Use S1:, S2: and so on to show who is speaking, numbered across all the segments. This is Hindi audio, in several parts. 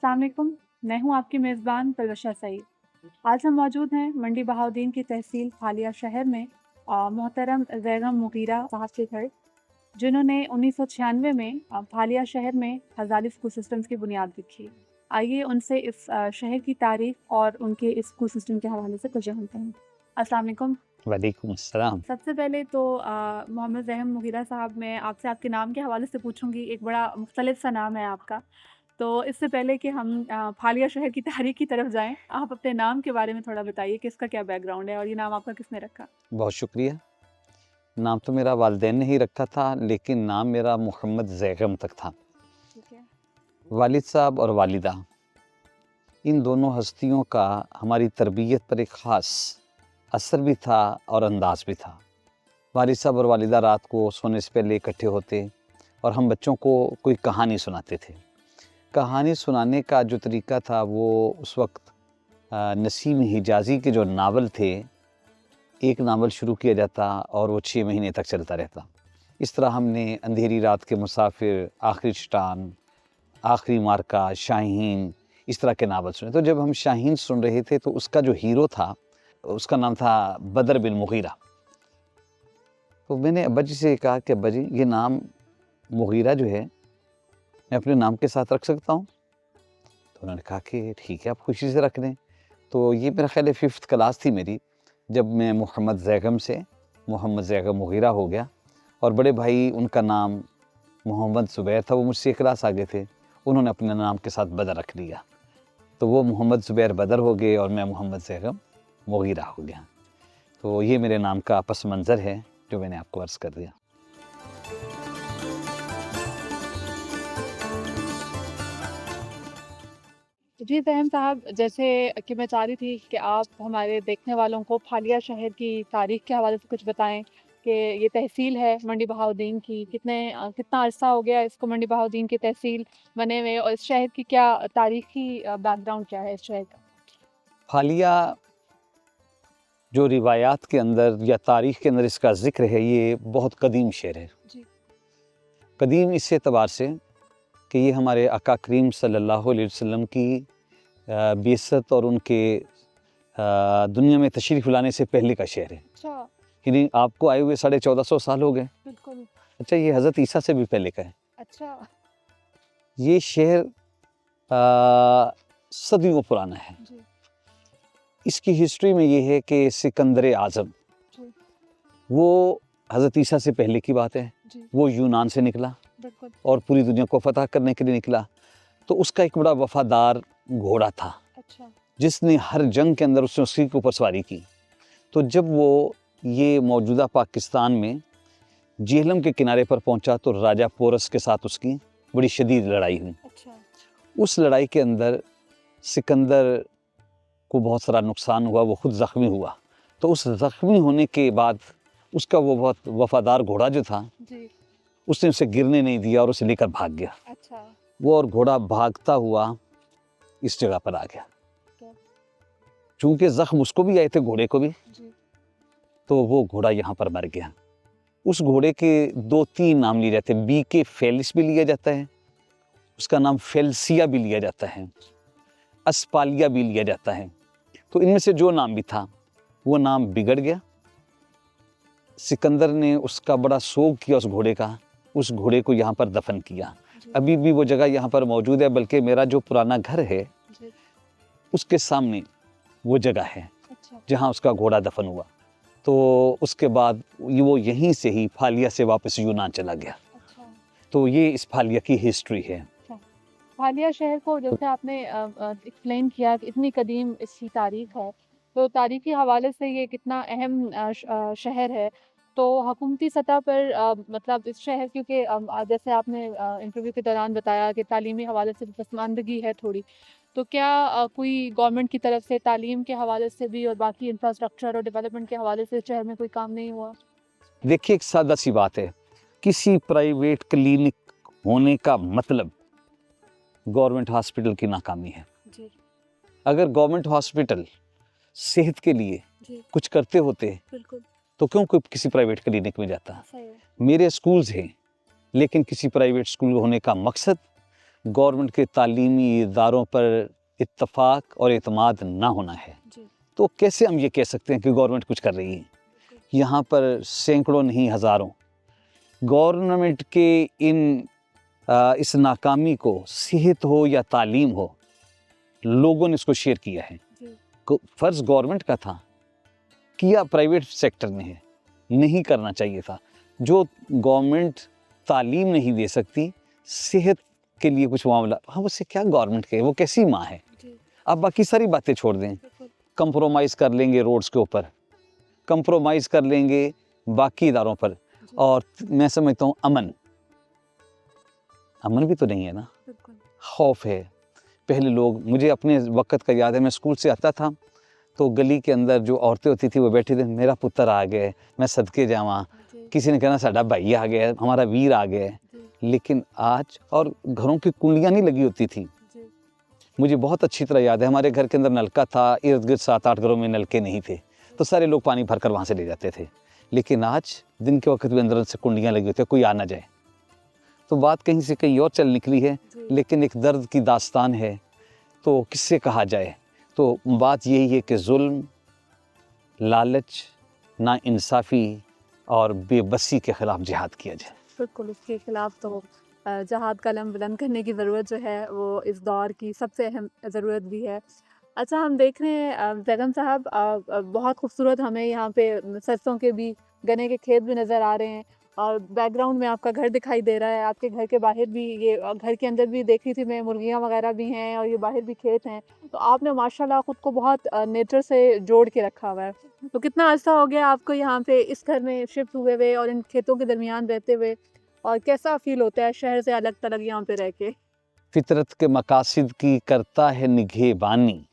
S1: अस्सलाम वालेकुम, मैं हूँ आपकी मेज़बान तलवशा सईद। आज हम मौजूद हैं मंडी बहाउद्दीन की तहसील फालिया शहर में मोहतरम ज़ैगम मुग़ीरा साहब के घर, जिन्होंने 1996 में फालिया शहर में हज़ाली स्कूल सिस्टम्स की बुनियाद रखी। आइए उनसे इस शहर की तारीख़ और उनके इस स्कूल सिस्टम के हवाले से कुछ जानते हैं। अस्सलाम वालेकुम।
S2: वालेकुम अस्सलाम।
S1: सबसे पहले तो मोहम्मद ज़ैगम मुग़ीरा साहब, मैं आपसे आपके नाम के हवाले से पूछूँगी। एक बड़ा मुख्तलिफ़ सा नाम है आपका। तो इससे पहले कि हम फालिया शहर की तारीख़ की तरफ जाएँ, आप अपने नाम के बारे में थोड़ा बताइए कि इसका क्या बैकग्राउंड है और ये नाम आपका किसने रखा?
S2: बहुत शुक्रिया। नाम तो मेरा वालिदैन ने ही रखा था, लेकिन नाम मेरा मोहम्मद ज़ैगम तक था।
S1: ठीक है।
S2: वालिद साहब और वालिदा, इन दोनों हस्तियों का हमारी तरबियत पर एक ख़ास असर भी था और अंदाज़ भी था। वालिद साहब और वालिदा रात को सोने से पहले इकट्ठे होते और हम बच्चों को कोई कहानी सुनाते थे। कहानी सुनाने का जो तरीक़ा था वो उस वक़्त नसीम हिजाज़ी के जो नावल थे, एक नावल शुरू किया जाता और वो 6 महीने तक चलता रहता। इस तरह हमने अंधेरी रात के मुसाफिर, आखिरी चट्टान, आखिरी मार्का, शाहीन, इस तरह के नावल सुने। तो जब हम शाहीन सुन रहे थे तो उसका जो हीरो था, उसका नाम था बदर बिन मुग़ीरा। तो मैंने अब्बा जी से कहा कि अब्बा जी, ये नाम मुग़ीरा जो है, मैं अपने नाम के साथ रख सकता हूँ? तो उन्होंने कहा कि ठीक है, आप खुशी से रख लें। तो ये मेरा ख़्याल है 5th क्लास थी मेरी, जब मैं मोहम्मद ज़ैगम से मोहम्मद ज़ैगम मुग़ीरा हो गया। और बड़े भाई, उनका नाम मोहम्मद ज़ुबैर था, वो मुझसे 1 क्लास आगे थे, उन्होंने अपने नाम के साथ बदर रख लिया। तो वो मोहम्मद ज़ुबैर बदर हो गए और मैं मोहम्मद ज़ैगम मुग़ीरा हो गया। तो ये मेरे नाम का पस मंज़र है जो मैंने आपको अर्ज़ कर दिया।
S1: जी ज़ैगम साहब, जैसे कि मैं चाह रही थी कि आप हमारे देखने वालों को फालिया शहर की तारीख़ के हवाले से कुछ बताएँ कि ये तहसील है मंडी बहाउद्दीन की, कितना अरसा हो गया इसको मंडी बहाउद्दीन की तहसील बने हुए, और इस शहर की क्या तारीख़ी बैकग्राउंड क्या है इस शहर का?
S2: हालिया जो रिवायात के अंदर या तारीख़ के अंदर इसका ज़िक्र है, ये बहुत कदीम शहर है।
S1: जी।
S2: कदीम इस एतबार से कि ये हमारे आका करीम सल्लल्लाहु अलैहि वसल्लम की बिअसत और उनके दुनिया में तशरीफ़ लाने से पहले का शहर है।
S1: अच्छा।
S2: यानी आपको आए हुए 1450 साल हो गए।
S1: बिल्कुल।
S2: अच्छा, ये हज़रत ईसा से भी पहले का है।
S1: अच्छा।
S2: ये शहर सदियों पुराना है।
S1: जी।
S2: इसकी हिस्ट्री में ये है कि सिकंदर आज़म,
S1: जी।
S2: वो हज़रत ईसा से पहले की बात है।
S1: जी।
S2: वो यूनान से निकला
S1: बिल्कुल।
S2: और पूरी दुनिया को फ़तह करने के लिए निकला। तो उसका एक बड़ा वफ़ादार घोड़ा था,
S1: अच्छा।
S2: जिसने हर जंग के अंदर उसने उसी के ऊपर सवारी की। तो जब वो ये मौजूदा पाकिस्तान में झेलम के किनारे पर पहुंचा तो राजा पोरस के साथ उसकी बड़ी शदीद लड़ाई हुई।
S1: अच्छा।
S2: उस लड़ाई के अंदर सिकंदर को बहुत सारा नुकसान हुआ, वो खुद ज़ख्मी हुआ। तो उस ज़ख्मी होने के बाद उसका वो बहुत वफ़ादार घोड़ा जो था,
S1: जी।
S2: उसने उसे गिरने नहीं दिया और उसे लेकर भाग गया।
S1: अच्छा।
S2: वो और घोड़ा भागता हुआ इस जगह पर आ गया।
S1: क्या?
S2: चूँकि ज़ख्म उसको भी आए थे, घोड़े को भी,
S1: जी।
S2: तो वो घोड़ा यहाँ पर मर गया। उस घोड़े के 2-3 नाम लिए जाते हैं। बीके फेलिस भी लिया जाता है, उसका नाम फेलसिया भी लिया जाता है, अस्पालिया भी लिया जाता है। तो इनमें से जो नाम भी था, वो नाम बिगड़ गया। सिकंदर ने उसका बड़ा शोक किया उस घोड़े का, उस घोड़े को यहाँ पर दफन किया।
S1: जी।
S2: अभी भी वो जगह यहाँ पर मौजूद है, बल्कि मेरा जो पुराना घर है,
S1: जी।
S2: उसके सामने वो जगह है,
S1: अच्छा।
S2: जहाँ उसका घोड़ा दफन हुआ। तो उसके बाद वो यहीं से ही फालिया से वापस यूनान चला गया।
S1: अच्छा।
S2: तो ये इस फालिया की हिस्ट्री है।
S1: अच्छा। हालिया शहर को जैसे आपने एक्सप्लेन किया कि इतनी कदीम इसकी तारीख़ है, तो तारीख़ी हवाले से ये कितना अहम शहर है। तो हुकूमती सतह पर मतलब इस शहर, क्योंकि जैसे आपने इंटरव्यू के दौरान बताया कि तालीमी हवाले से पसमानदगी है थोड़ी, तो क्या कोई गवर्नमेंट की तरफ से तालीम के हवाले से भी और बाकी इंफ्रास्ट्रक्चर और डेवलपमेंट के हवाले से शहर में कोई काम नहीं हुआ?
S2: देखिए, एक सादा सी बात है, किसी प्राइवेट क्लिनिक होने का मतलब गवर्नमेंट हॉस्पिटल की नाकामी है।
S1: जी।
S2: अगर गवर्नमेंट हॉस्पिटल सेहत के लिए
S1: जी।
S2: कुछ करते होते,
S1: बिल्कुल।
S2: तो क्यों कोई किसी प्राइवेट क्लिनिक में जाता?
S1: सही है।
S2: मेरे स्कूल्स हैं, लेकिन किसी प्राइवेट स्कूल होने का मकसद गवर्नमेंट के तालीमी इदारों पर इत्तफाक और एतमाद ना होना है,
S1: जी।
S2: तो कैसे हम ये कह सकते हैं कि गवर्नमेंट कुछ कर रही है? यहाँ पर सैकड़ों नहीं हज़ारों गवर्नमेंट के इस नाकामी को, सेहत हो या तालीम हो, लोगों ने इसको शेयर किया है।
S1: जी।
S2: फ़र्ज़ गवर्नमेंट का था, किया प्राइवेट सेक्टर ने है, नहीं करना चाहिए था। जो गवर्नमेंट तालीम नहीं दे सकती, सेहत के लिए कुछ मामला, हाँ उससे क्या गवर्नमेंट के, वो कैसी माँ है?
S1: जी।
S2: आप बाकी सारी बातें छोड़ दें,
S1: बिल्कुल।
S2: कंप्रोमाइज़ कर लेंगे रोड्स के ऊपर, कंप्रोमाइज़ कर लेंगे बाकी इदारों पर,
S1: जी।
S2: और मैं समझता हूँ अमन भी तो नहीं है ना,
S1: बिल्कुल।
S2: खौफ है। पहले लोग, मुझे अपने वक़्त का याद है, मैं स्कूल से आता था तो गली के अंदर जो औरतें होती थी वो बैठी थी, मेरा पुत्र आ गया, मैं सदके जावां,
S1: जी।
S2: किसी ने कहना साडा भाई आ गया, हमारा वीर आ गया।
S1: जी।
S2: लेकिन आज, और घरों की कुंडियाँ नहीं लगी होती थी।
S1: जी।
S2: मुझे बहुत अच्छी तरह याद है, हमारे घर के अंदर नलका था, इर्द-गिर्द 7-8 घरों में नलके नहीं थे, तो सारे लोग पानी भरकर वहाँ से ले जाते थे। लेकिन आज दिन के वक़्त भी अंदर से कुंडियाँ लगी होती हैं, कोई आ ना जाए। तो बात कहीं से कहीं और चल निकली है,
S1: जी।
S2: लेकिन एक दर्द की दास्तान है, तो किससे कहा जाए? तो बात यही है कि ज़ुल्म, लालच, नाइंसाफ़ी और बेबसी के ख़िलाफ़ जिहाद किया जाए।
S1: बिल्कुल, उसके खिलाफ तो जहाद का कलम बुलंद करने की ज़रूरत जो है वो इस दौर की सबसे अहम ज़रूरत भी है। अच्छा, हम देख रहे हैं बेगम साहब, बहुत खूबसूरत हमें यहाँ पे सरसों के भी, गन्ने के खेत भी नज़र आ रहे हैं, और बैकग्राउंड में आपका घर दिखाई दे रहा है। आपके घर के बाहर भी ये घर के अंदर भी देख रही थी मैं, मुर्गियाँ वग़ैरह भी हैं और ये बाहर भी खेत हैं। तो आपने माशाल्लाह ख़ुद को बहुत नेचर से जोड़ के रखा हुआ है। तो कितना अर्सा हो गया आपको यहाँ पे इस घर में शिफ्ट हुए हुए और इन खेतों के दरमियान रहते हुए, और कैसा फील होता है शहर से अलग-थलग यहाँ पे रह के?
S2: फ़ितरत के मकासिद की करता है निगहबानी,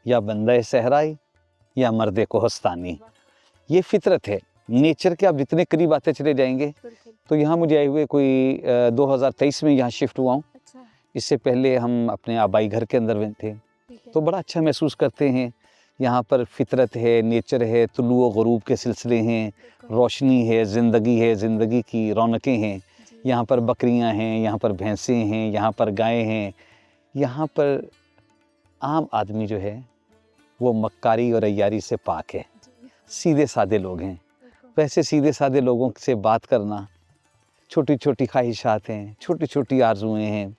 S2: या बंदा सहराई या मर्द कोहस्तानी। ये फ़ितरत है, नेचर के आप जितने करीब आते चले जाएंगे।
S1: बिल्कुल।
S2: तो यहाँ मुझे आए हुए कोई 2023 में यहाँ शिफ्ट हुआ हूँ।
S1: अच्छा।
S2: इससे पहले हम अपने आबाई घर के अंदर में थे,
S1: ठीक है।
S2: तो बड़ा अच्छा महसूस करते हैं। यहाँ पर फ़ितरत है, नेचर है, तुलू ग़ुरूब के सिलसिले हैं,
S1: बिल्कुल।
S2: रोशनी है, ज़िंदगी की रौनकें हैं।
S1: जी।
S2: यहाँ पर बकरियाँ हैं, यहाँ पर भैंसें हैं, यहाँ पर गायें हैं। यहाँ पर आम आदमी जो है वो मक्कारी और अय्यारी से पाक है,
S1: जी।
S2: सीधे साधे लोग हैं।
S1: बिल्कुल।
S2: वैसे सीधे साधे लोगों से बात करना, छोटी-छोटी ख्वाहिशात हैं, छोटी-छोटी आरज़ुएँ हैं,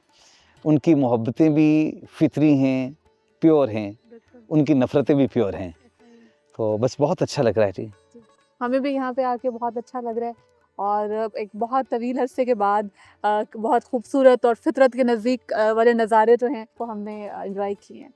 S2: उनकी मोहब्बतें भी फ़ितरी हैं, प्योर हैं,
S1: बिल्कुल।
S2: उनकी नफ़रतें भी प्योर हैं।
S1: ऐसा ही है।
S2: तो बस बहुत अच्छा लग रहा है जी।
S1: जी। हमें भी यहाँ पे आके बहुत अच्छा लग रहा है, और एक बहुत तवील अरसे के बाद बहुत खूबसूरत और फ़ितरत के नज़दीक वाले नज़ारे जो हैं वो हमने एन्जॉय किए हैं।